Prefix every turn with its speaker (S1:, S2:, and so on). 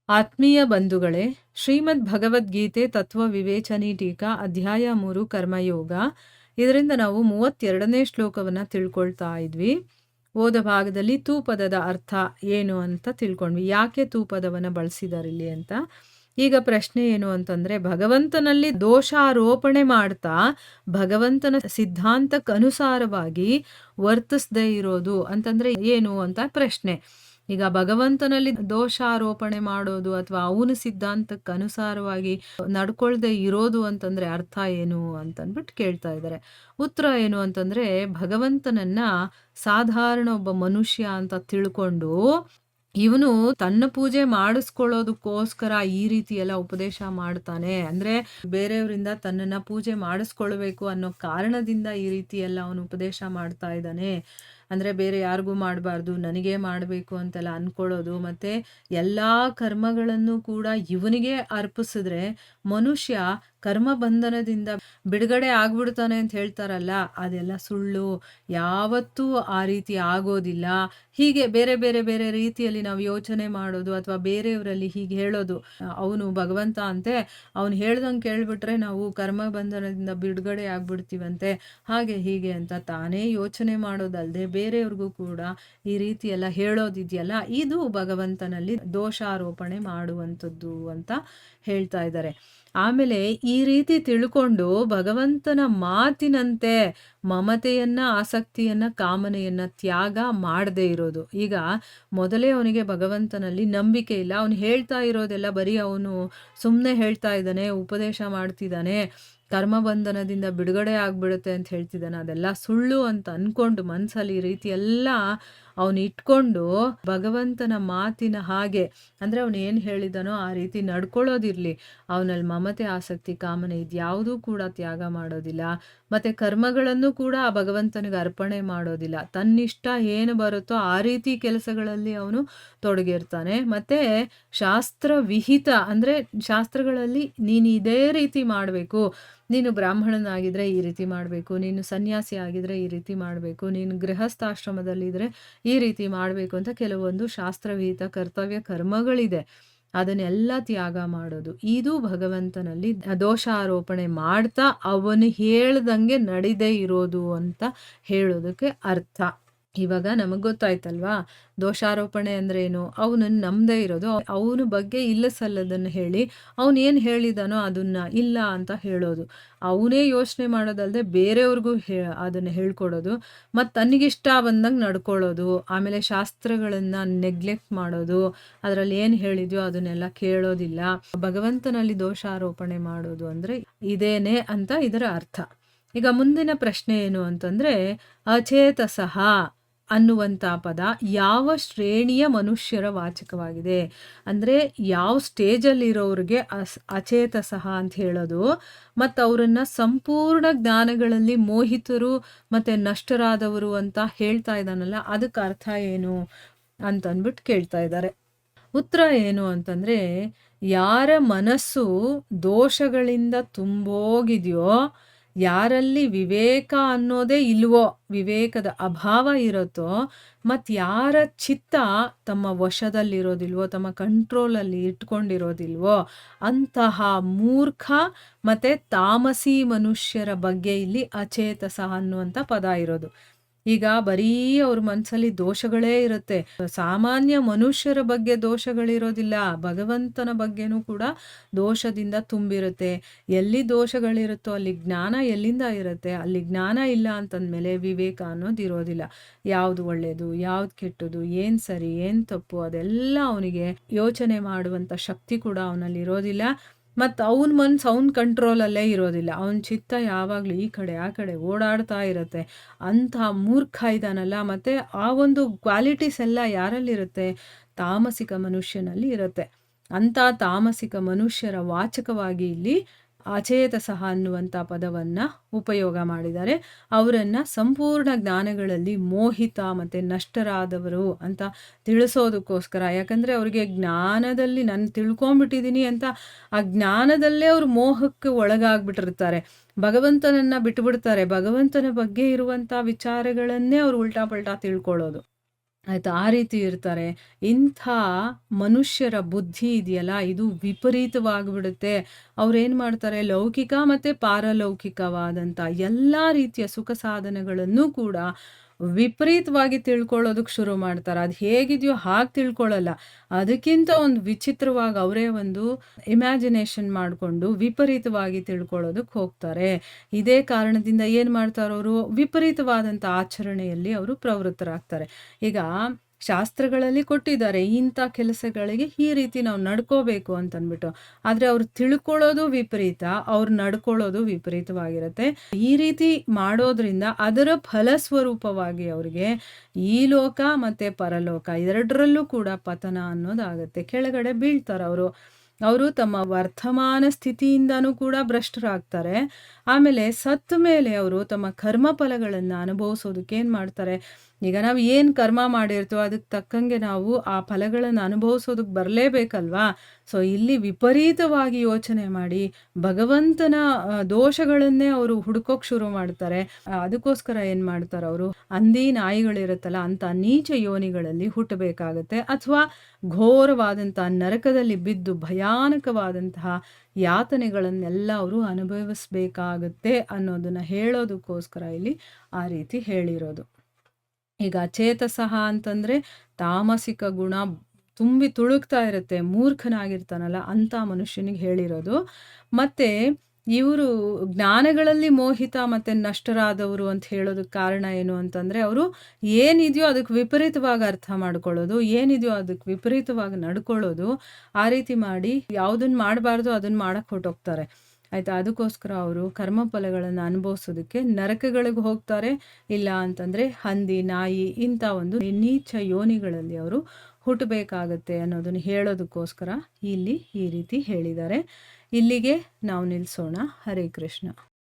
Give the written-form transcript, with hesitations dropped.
S1: ಆತ್ಮೀಯ ಬಂಧುಗಳೇ, ಶ್ರೀಮದ್ ಭಗವದ್ಗೀತೆ ತತ್ವ ವಿವೇಚನಿ ಟೀಕಾ ಅಧ್ಯಾಯ 3 ಕರ್ಮಯೋಗ. ಇದರಿಂದ ನಾವು 32ನೇ ಶ್ಲೋಕವನ್ನು ತಿಳ್ಕೊಳ್ತಾ ಇದ್ವಿ. ಓದ ಭಾಗದಲ್ಲಿ ತೂ ಪದದ ಅರ್ಥ ಏನು ಅಂತ ತಿಳ್ಕೊಂಡ್ವಿ. ಯಾಕೆ ತೂ ಪದವನ್ನು ಬಳಸಿದಾರಿಲ್ಲಿ ಅಂತ. ಈಗ ಪ್ರಶ್ನೆ ಏನು ಅಂತಂದ್ರೆ, ಭಗವಂತನಲ್ಲಿ ದೋಷಾರೋಪಣೆ ಮಾಡ್ತಾ ಭಗವಂತನ ಸಿದ್ಧಾಂತಕ್ಕನುಸಾರವಾಗಿ ವರ್ತಿಸದೇ ಇರೋದು ಅಂತಂದ್ರೆ ಏನು ಅಂತ ಪ್ರಶ್ನೆ. ಈಗ ಭಗವಂತನಲ್ಲಿ ದೋಷಾರೋಪಣೆ ಮಾಡೋದು ಅಥವಾ ಅವನ ಸಿದ್ಧಾಂತಕ್ಕೆ ಅನುಸಾರವಾಗಿ ನಡ್ಕೊಳ್ದೆ ಇರೋದು ಅಂತಂದ್ರೆ ಅರ್ಥ ಏನು ಅಂತಂದ್ಬಿಟ್ಟು ಕೇಳ್ತಾ ಇದ್ದಾರೆ. ಉತ್ತರ ಏನು ಅಂತಂದ್ರೆ, ಭಗವಂತನನ್ನ ಸಾಧಾರಣ ಒಬ್ಬ ಮನುಷ್ಯ ಅಂತ ತಿಳ್ಕೊಂಡು ಇವನು ತನ್ನ ಪೂಜೆ ಮಾಡಿಸ್ಕೊಳ್ಳೋದಕ್ಕೋಸ್ಕರ ಈ ರೀತಿ ಎಲ್ಲ ಉಪದೇಶ ಮಾಡ್ತಾನೆ. ಅಂದ್ರೆ ಬೇರೆಯವರಿಂದ ತನ್ನನ್ನ ಪೂಜೆ ಮಾಡಿಸ್ಕೊಳ್ಬೇಕು ಅನ್ನೋ ಕಾರಣದಿಂದ ಈ ರೀತಿ ಎಲ್ಲ ಅವನು ಉಪದೇಶ ಮಾಡ್ತಾ ಇದ್ದಾನೆ. ಅಂದ್ರೆ ಬೇರೆ ಯಾರಿಗೂ ಮಾಡಬಾರ್ದು, ನನಗೇ ಮಾಡಬೇಕು ಅಂತೆಲ್ಲ ಅನ್ಕೊಳ್ಳೋದು, ಮತ್ತೆ ಎಲ್ಲಾ ಕರ್ಮಗಳನ್ನು ಕೂಡ ಇವನಿಗೆ ಅರ್ಪಿಸಿದ್ರೆ ಮನುಷ್ಯ ಕರ್ಮ ಬಂಧನದಿಂದ ಬಿಡುಗಡೆ ಆಗ್ಬಿಡ್ತಾನೆ ಅಂತ ಹೇಳ್ತಾರಲ್ಲ, ಅದೆಲ್ಲ ಸುಳ್ಳು. ಯಾವತ್ತೂ ಆ ರೀತಿ ಆಗೋದಿಲ್ಲ. ಹೀಗೆ ಬೇರೆ ಬೇರೆ ಬೇರೆ ರೀತಿಯಲ್ಲಿ ನಾವು ಯೋಚನೆ ಮಾಡೋದು ಅಥವಾ ಬೇರೆಯವರಲ್ಲಿ ಹೀಗೆ ಹೇಳೋದು, ಅವನು ಭಗವಂತ ಅಂತೆ, ಅವನು ಹೇಳ್ದಂಗೆ ಕೇಳ್ಬಿಟ್ರೆ ನಾವು ಕರ್ಮ ಬಂಧನದಿಂದ ಬಿಡುಗಡೆ ಆಗ್ಬಿಡ್ತೀವಂತೆ, ಹಾಗೆ ಹೀಗೆ ಅಂತ ತಾನೇ ಯೋಚನೆ ಮಾಡೋದಲ್ಲದೆ ಬೇರೆಯವ್ರಿಗೂ ಕೂಡ ಈ ರೀತಿ ಎಲ್ಲ ಹೇಳೋದಿದೆಯಲ್ಲ, ಇದು ಭಗವಂತನಲ್ಲಿ ದೋಷಾರೋಪಣೆ ಮಾಡುವಂಥದ್ದು ಅಂತ ಹೇಳ್ತಾ ಇದ್ದಾರೆ. ಆಮೇಲೆ ಈ ರೀತಿ ತಿಳ್ಕೊಂಡು ಭಗವಂತನ ಮಾತಿನಂತೆ ಮಮತೆಯನ್ನ, ಆಸಕ್ತಿಯನ್ನ, ಕಾಮನೆಯನ್ನ ತ್ಯಾಗ ಮಾಡದೇ ಇರೋದು. ಈಗ ಮೊದಲೇ ಅವನಿಗೆ ಭಗವಂತನಲ್ಲಿ ನಂಬಿಕೆ ಇಲ್ಲ. ಅವನು ಹೇಳ್ತಾ ಇರೋದೆಲ್ಲ ಬರೀ ಅವನು ಸುಮ್ಮನೆ ಹೇಳ್ತಾ ಇದ್ದಾನೆ, ಉಪದೇಶ ಮಾಡ್ತಿದ್ದಾನೆ, ಕರ್ಮಬಂಧನದಿಂದ ಬಿಡುಗಡೆ ಆಗ್ಬಿಡುತ್ತೆ ಅಂತ ಹೇಳ್ತಿದ್ದಾನೆ, ಅದೆಲ್ಲ ಸುಳ್ಳು ಅಂತ ಅನ್ಕೊಂಡು ಮನಸ್ಸಲ್ಲಿ ಈ ರೀತಿ ಎಲ್ಲ ಅವನು ಇಟ್ಕೊಂಡು ಭಗವಂತನ ಮಾತಿನ ಹಾಗೆ ಅಂದ್ರೆ ಅವನು ಏನು ಹೇಳಿದಾನೋ ಆ ರೀತಿ ನಡ್ಕೊಳ್ಳೋದಿರ್ಲಿ. ಅವನಲ್ಲಿ ಮಮತೆ, ಆಸಕ್ತಿ, ಕಾಮನೆ ಇದ್ಯಾವುದೂ ಕೂಡ ತ್ಯಾಗ ಮಾಡೋದಿಲ್ಲ. ಮತ್ತೆ ಕರ್ಮಗಳನ್ನು ಕೂಡ ಆ ಭಗವಂತನಿಗೆ ಅರ್ಪಣೆ ಮಾಡೋದಿಲ್ಲ. ತನ್ನಿಷ್ಟ ಏನು ಬರುತ್ತೋ ಆ ರೀತಿ ಕೆಲಸಗಳಲ್ಲಿ ಅವನು ತೊಡಗಿರ್ತಾನೆ. ಮತ್ತೆ ಶಾಸ್ತ್ರ ವಿಹಿತ ಅಂದ್ರೆ ಶಾಸ್ತ್ರಗಳಲ್ಲಿ ನೀನು ಇದೇ ರೀತಿ ಮಾಡಬೇಕು, ನೀನು ಬ್ರಾಹ್ಮಣನಾಗಿದ್ರೆ ಈ ರೀತಿ ಮಾಡಬೇಕು, ನೀನು ಸನ್ಯಾಸಿ ಆಗಿದ್ರೆ ಈ ರೀತಿ ಮಾಡಬೇಕು, ನೀನು ಗೃಹಸ್ಥಾಶ್ರಮದಲ್ಲಿದ್ರೆ ಈ ರೀತಿ ಮಾಡಬೇಕು ಅಂತ ಕೆಲವೊಂದು ಶಾಸ್ತ್ರವಿಹಿತ ಕರ್ತವ್ಯ ಕರ್ಮಗಳಿದೆ. ಅದನ್ನೆಲ್ಲ ತ್ಯಾಗ ಮಾಡೋದು, ಇದು ಭಗವಂತನಲ್ಲಿ ದೋಷಾರೋಪಣೆ ಮಾಡ್ತಾ ಅವನು ಹೇಳ್ದಂಗೆ ನಡಿದೇ ಇರೋದು ಅಂತ ಹೇಳೋದಕ್ಕೆ ಅರ್ಥ. ಇವಾಗ ನಮಗೆ ಗೊತ್ತಾಯ್ತಲ್ವಾ ದೋಷಾರೋಪಣೆ ಅಂದ್ರೆ ಏನು. ಅವನನ್ನು ನಂಬದೇ ಇರೋದು, ಅವನ ಬಗ್ಗೆ ಇಲ್ಲ ಸಲ್ಲದನ್ನು ಹೇಳಿ ಅವನು ಏನು ಹೇಳಿದಾನೋ ಅದನ್ನ ಇಲ್ಲ ಅಂತ ಹೇಳೋದು, ಅವನೇ ಯೋಚನೆ ಮಾಡೋದಲ್ಲದೆ ಬೇರೆಯವ್ರಿಗೂ ಅದನ್ನು ಹೇಳ್ಕೊಡೋದು, ಮತ್ತು ತನಗಿಷ್ಟ ಬಂದಂಗೆ ನಡ್ಕೊಳ್ಳೋದು, ಆಮೇಲೆ ಶಾಸ್ತ್ರಗಳನ್ನು ನೆಗ್ಲೆಕ್ಟ್ ಮಾಡೋದು, ಅದರಲ್ಲಿ ಏನು ಹೇಳಿದ್ಯೋ ಅದನ್ನೆಲ್ಲ ಕೇಳೋದಿಲ್ಲ. ಭಗವಂತನಲ್ಲಿ ದೋಷಾರೋಪಣೆ ಮಾಡೋದು ಅಂದ್ರೆ ಇದೇನೆ ಅಂತ ಇದರ ಅರ್ಥ. ಈಗ ಮುಂದಿನ ಪ್ರಶ್ನೆ ಏನು ಅಂತಂದ್ರೆ, ಅಚೇತಸಃ ಅನ್ನುವಂಥ ಪದ ಯಾವ ಶ್ರೇಣಿಯ ಮನುಷ್ಯರ ವಾಚಕವಾಗಿದೆ ಅಂದರೆ ಯಾವ ಸ್ಟೇಜಲ್ಲಿರೋರಿಗೆ ಅಚೇತಸಃ ಅಂತ ಹೇಳೋದು, ಮತ್ತು ಅವರನ್ನು ಸಂಪೂರ್ಣ ಜ್ಞಾನಗಳಲ್ಲಿ ಮೋಹಿತರು ಮತ್ತು ನಷ್ಟರಾದವರು ಅಂತ ಹೇಳ್ತಾ ಇದ್ದಾನಲ್ಲ, ಅದಕ್ಕೆ ಅರ್ಥ ಏನು ಅಂತಂದ್ಬಿಟ್ಟು ಕೇಳ್ತಾ ಇದ್ದಾರೆ. ಉತ್ತರ ಏನು ಅಂತಂದರೆ, ಯಾರ ಮನಸ್ಸು ದೋಷಗಳಿಂದ ತುಂಬೋಗಿದೆಯೋ, ಯಾರಲ್ಲಿ ವಿವೇಕ ಅನ್ನೋದೇ ಇಲ್ವೋ, ವಿವೇಕದ ಅಭಾವ ಇರುತ್ತೋ, ಮತ್ತು ಯಾರ ಚಿತ್ತ ತಮ್ಮ ವಶದಲ್ಲಿರೋದಿಲ್ವೋ, ತಮ್ಮ ಕಂಟ್ರೋಲಲ್ಲಿ ಇಟ್ಕೊಂಡಿರೋದಿಲ್ವೋ, ಅಂತಹ ಮೂರ್ಖ ಮತ್ತು ತಾಮಸಿ ಮನುಷ್ಯರ ಬಗ್ಗೆ ಇಲ್ಲಿ ಅಚೇತಸ ಅನ್ನುವಂಥ ಪದ ಇರೋದು. ಈಗ ಬರೀ ಅವ್ರ ಮನಸ್ಸಲ್ಲಿ ದೋಷಗಳೇ ಇರುತ್ತೆ. ಸಾಮಾನ್ಯ ಮನುಷ್ಯರ ಬಗ್ಗೆ ದೋಷಗಳಿರೋದಿಲ್ಲ, ಭಗವಂತನ ಬಗ್ಗೆನೂ ಕೂಡ ದೋಷದಿಂದ ತುಂಬಿರುತ್ತೆ. ಎಲ್ಲಿ ದೋಷಗಳಿರುತ್ತೋ ಅಲ್ಲಿ ಜ್ಞಾನ ಎಲ್ಲಿಂದ ಇರುತ್ತೆ, ಅಲ್ಲಿ ಜ್ಞಾನ ಇಲ್ಲ ಅಂತಂದಮೇಲೆ ವಿವೇಕ ಅನ್ನೋದು ಇರೋದಿಲ್ಲ. ಯಾವುದು ಒಳ್ಳೆಯದು, ಯಾವ್ದು ಕೆಟ್ಟದು, ಏನು ಸರಿ ಏನು ತಪ್ಪು ಅದೆಲ್ಲ ಅವನಿಗೆ ಯೋಚನೆ ಮಾಡುವಂಥ ಶಕ್ತಿ ಕೂಡ ಅವನಲ್ಲಿ ಇರೋದಿಲ್ಲ. ಮತ್ತು ಅವನ ಮನಸ್ಸು ಅವನ ಕಂಟ್ರೋಲಲ್ಲೇ ಇರೋದಿಲ್ಲ. ಅವನ ಚಿತ್ತ ಯಾವಾಗಲೂ ಈ ಕಡೆ ಆ ಕಡೆ ಓಡಾಡ್ತಾ ಇರುತ್ತೆ. ಅಂಥ ಮೂರ್ಖ ಇದ್ದಾನಲ್ಲ, ಮತ್ತು ಆ ಒಂದು ಕ್ವಾಲಿಟೀಸ್ ಎಲ್ಲ ಯಾರಲ್ಲಿರುತ್ತೆ, ತಾಮಸಿಕ ಮನುಷ್ಯನಲ್ಲಿ ಇರುತ್ತೆ. ಅಂಥ ತಾಮಸಿಕ ಮನುಷ್ಯರ ವಾಚಕವಾಗಿ ಇಲ್ಲಿ ಅಚೇತಸಃ ಅನ್ನುವಂಥ ಪದವನ್ನು ಉಪಯೋಗ ಮಾಡಿದ್ದಾರೆ. ಅವರನ್ನು ಸಂಪೂರ್ಣ ಜ್ಞಾನಗಳಲ್ಲಿ ಮೋಹಿತ ಮತ್ತು ನಷ್ಟರಾದವರು ಅಂತ ತಿಳಿಸೋದಕ್ಕೋಸ್ಕರ. ಯಾಕಂದರೆ ಅವರಿಗೆ ಜ್ಞಾನದಲ್ಲಿ ನಾನು ತಿಳ್ಕೊಂಬಿಟ್ಟಿದ್ದೀನಿ ಅಂತ ಆ ಜ್ಞಾನದಲ್ಲೇ ಅವರು ಮೋಹಕ್ಕೆ ಒಳಗಾಗ್ಬಿಟ್ಟಿರ್ತಾರೆ, ಭಗವಂತನನ್ನು ಬಿಟ್ಟುಬಿಡ್ತಾರೆ. ಭಗವಂತನ ಬಗ್ಗೆ ಇರುವಂಥ ವಿಚಾರಗಳನ್ನೇ ಅವರು ಉಲ್ಟಾ ಪಲ್ಟಾ ತಿಳ್ಕೊಳ್ಳೋದು. ಆಯ್ತಾ? ಆ ರೀತಿ ಇರ್ತಾರೆ. ಇಂಥ ಮನುಷ್ಯರ ಬುದ್ಧಿ ಇದೆಯಲ್ಲ, ಇದು ವಿಪರೀತವಾಗಿಬಿಡುತ್ತೆ. ಅವ್ರೇನ್ ಮಾಡ್ತಾರೆ, ಲೌಕಿಕ ಮತ್ತೆ ಪಾರಲೌಕಿಕವಾದಂಥ ಎಲ್ಲಾ ರೀತಿಯ ಸುಖ ಸಾಧನಗಳನ್ನು ಕೂಡ ವಿಪರೀತವಾಗಿ ತಿಳ್ಕೊಳ್ಳೋದಕ್ಕೆ ಶುರು ಮಾಡ್ತಾರೆ. ಅದು ಹೇಗಿದೆಯೋ ಹಾಗೆ ತಿಳ್ಕೊಳ್ಳಲ್ಲ. ಅದಕ್ಕಿಂತ ಒಂದು ವಿಚಿತ್ರವಾಗಿ ಅವರೇ ಒಂದು ಇಮ್ಯಾಜಿನೇಷನ್ ಮಾಡಿಕೊಂಡು ವಿಪರೀತವಾಗಿ ತಿಳ್ಕೊಳ್ಳೋದಕ್ಕೆ ಹೋಗ್ತಾರೆ. ಇದೇ ಕಾರಣದಿಂದ ಏನು ಮಾಡ್ತಾರವರು, ವಿಪರೀತವಾದಂಥ ಆಚರಣೆಯಲ್ಲಿ ಅವರು ಪ್ರವೃತ್ತರಾಗ್ತಾರೆ. ಈಗ ಶಾಸ್ತ್ರಗಳಲ್ಲಿ ಕೊಟ್ಟಿದ್ದಾರೆ, ಇಂಥ ಕೆಲಸಗಳಿಗೆ ಈ ರೀತಿ ನಾವು ನಡ್ಕೋಬೇಕು ಅಂತಂದ್ಬಿಟ್ಟು. ಆದರೆ ಅವ್ರು ತಿಳ್ಕೊಳ್ಳೋದು ವಿಪರೀತ, ಅವ್ರು ನಡ್ಕೊಳ್ಳೋದು ವಿಪರೀತವಾಗಿರುತ್ತೆ. ಈ ರೀತಿ ಮಾಡೋದ್ರಿಂದ ಅದರ ಫಲಸ್ವರೂಪವಾಗಿ ಅವ್ರಿಗೆ ಈ ಲೋಕ ಮತ್ತೆ ಪರಲೋಕ ಎರಡರಲ್ಲೂ ಕೂಡ ಪತನ ಅನ್ನೋದಾಗತ್ತೆ. ಕೆಳಗಡೆ ಬೀಳ್ತಾರವರು. ಅವರು ತಮ್ಮ ವರ್ತಮಾನ ಸ್ಥಿತಿಯಿಂದನೂ ಕೂಡ ಭ್ರಷ್ಟರಾಗ್ತಾರೆ. ಆಮೇಲೆ ಸತ್ತ ಮೇಲೆ ಅವರು ತಮ್ಮ ಕರ್ಮ ಫಲಗಳನ್ನು ಅನುಭವಿಸೋದಕ್ಕೆ ಏನು ಮಾಡ್ತಾರೆ, ಈಗ ನಾವು ಏನು ಕರ್ಮ ಮಾಡಿರ್ತೀವೋ ಅದಕ್ಕೆ ತಕ್ಕಂಗೆ ನಾವು ಆ ಫಲಗಳನ್ನು ಅನುಭವಿಸೋದಕ್ಕೆ ಬರಲೇಬೇಕಲ್ವಾ? ಸೊ ಇಲ್ಲಿ ವಿಪರೀತವಾಗಿ ಯೋಚನೆ ಮಾಡಿ ಭಗವಂತನ ದೋಷಗಳನ್ನೇ ಅವರು ಹುಡುಕೋಕೆ ಶುರು ಮಾಡ್ತಾರೆ. ಅದಕ್ಕೋಸ್ಕರ ಏನು ಮಾಡ್ತಾರೆ ಅವರು, ಹಂದಿ ನಾಯಿಗಳಿರುತ್ತಲ್ಲ ಅಂಥ ನೀಚ ಯೋನಿಗಳಲ್ಲಿ ಹುಟ್ಟಬೇಕಾಗತ್ತೆ, ಅಥವಾ ಘೋರವಾದಂಥ ನರಕದಲ್ಲಿ ಬಿದ್ದು ಭಯಾನಕವಾದಂತಹ ಯಾತನೆಗಳನ್ನೆಲ್ಲ ಅವರು ಅನುಭವಿಸ್ಬೇಕಾಗತ್ತೆ ಅನ್ನೋದನ್ನು ಹೇಳೋದಕ್ಕೋಸ್ಕರ ಇಲ್ಲಿ ಆ ರೀತಿ ಹೇಳಿರೋದು. ಈಗ ಚೇತಸಃ ಅಂತಂದರೆ ತಾಮಸಿಕ ಗುಣ ತುಂಬಿ ತುಳುಕ್ತಾ ಇರುತ್ತೆ, ಮೂರ್ಖನಾಗಿರ್ತಾನಲ್ಲ ಅಂಥ ಮನುಷ್ಯನಿಗೆ ಹೇಳಿರೋದು. ಮತ್ತು ಇವರು ಜ್ಞಾನಗಳಲ್ಲಿ ಮೋಹಿತ ಮತ್ತು ನಷ್ಟರಾದವರು ಅಂತ ಹೇಳೋದಕ್ಕೆ ಕಾರಣ ಏನು ಅಂತಂದರೆ, ಅವರು ಏನಿದೆಯೋ ಅದಕ್ಕೆ ವಿಪರೀತವಾಗಿ ಅರ್ಥ ಮಾಡ್ಕೊಳ್ಳೋದು, ಏನಿದೆಯೋ ಅದಕ್ಕೆ ವಿಪರೀತವಾಗಿ ನಡ್ಕೊಳ್ಳೋದು, ಆ ರೀತಿ ಮಾಡಿ ಯಾವುದನ್ನು ಮಾಡಬಾರ್ದು ಅದನ್ನು ಮಾಡಕ್ಕೆ ಹೊರಟೋಗ್ತಾರೆ. ಆಯಿತಾ? ಅದಕ್ಕೋಸ್ಕರ ಅವರು ಕರ್ಮಫಲಗಳನ್ನು ಅನುಭವಿಸೋದಕ್ಕೆ ನರಕಗಳಿಗೆ ಹೋಗ್ತಾರೆ. ಇಲ್ಲ ಅಂತಂದರೆ ಹಂದಿ, ನಾಯಿ ಇಂಥ ಒಂದು ನೀಚ ಯೋನಿಗಳಲ್ಲಿ ಅವರು ಹುಟ್ಟಬೇಕಾಗತ್ತೆ ಅನ್ನೋದನ್ನು ಹೇಳೋದಕ್ಕೋಸ್ಕರ ಇಲ್ಲಿ ಈ ರೀತಿ ಹೇಳಿದ್ದಾರೆ. ಇಲ್ಲಿಗೆ ನಾವು ನಿಲ್ಲಿಸೋಣ. ಹರೇ ಕೃಷ್ಣ.